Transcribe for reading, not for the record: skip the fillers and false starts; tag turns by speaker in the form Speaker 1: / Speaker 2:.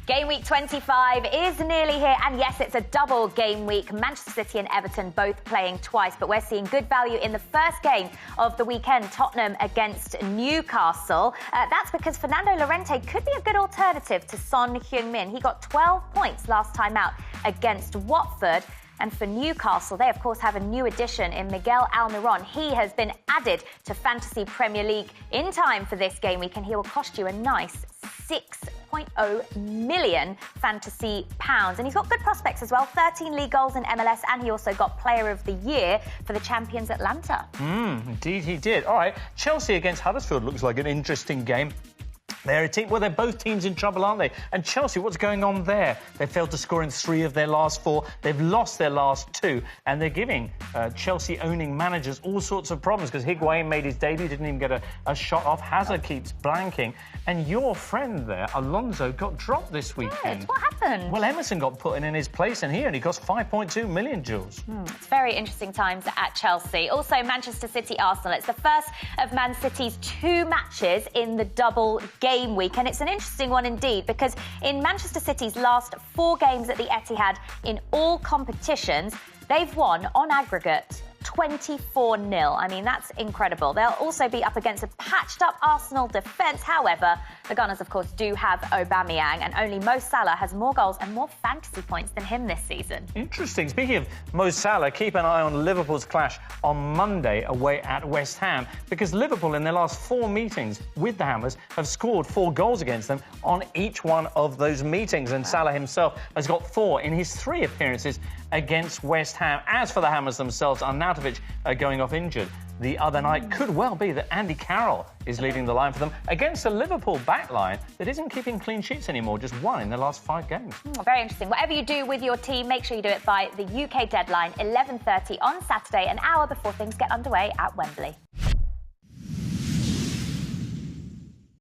Speaker 1: Game week 25 is nearly here, and yes, it's a double game week. Manchester City and Everton both playing twice, but we're seeing good value in the first game of the weekend, Tottenham against Newcastle. That's because Fernando Llorente could be a good alternative to Son Heung-min. He got 12 points last time out against Watford. And for Newcastle, they, of course, have a new addition in Miguel Almiron. He has been added to Fantasy Premier League in time for this game week, and he will cost you a nice 6.0 million fantasy pounds. And he's got good prospects as well, 13 league goals in MLS, and he also got Player of the Year for the champions Atlanta.
Speaker 2: Indeed he did. All right, Chelsea against Huddersfield looks like an interesting game. They're a team. Well, they're both teams in trouble, aren't they? And Chelsea, what's going on there? They failed to score in 3 of their last 4. They've lost their last 2, and they're giving Chelsea-owning managers all sorts of problems because Higuain made his debut, didn't even get a shot off. Hazard keeps blanking, and your friend there, Alonso, got dropped this weekend.
Speaker 1: What happened?
Speaker 2: Well, Emerson got put in his place, and he only cost 5.2 million, Jules.
Speaker 1: It's very interesting times at Chelsea. Also, Manchester City-Arsenal. It's the first of Man City's 2 matches in the double game week, and it's an interesting one indeed because in Manchester City's last 4 games at the Etihad in all competitions, they've won on aggregate 24-0. I mean, that's incredible. They'll also be up against a patched-up Arsenal defence. However, the Gunners, of course, do have Aubameyang, and only Mo Salah has more goals and more fantasy points than him this season.
Speaker 2: Interesting. Speaking of Mo Salah, keep an eye on Liverpool's clash on Monday away at West Ham, because Liverpool, in their last 4 meetings with the Hammers, have scored 4 goals against them on each one of those meetings, and Salah himself has got 4 in his 3 appearances against West Ham. As for the Hammers themselves, Arnautovic going off injured the other night. Could well be that Andy Carroll is leading the line for them against a Liverpool backline that isn't keeping clean sheets anymore, just 1 in their last 5 games.
Speaker 1: Very interesting. Whatever you do with your team, make sure you do it by the UK deadline, 11:30 on Saturday, an hour before things get underway at Wembley.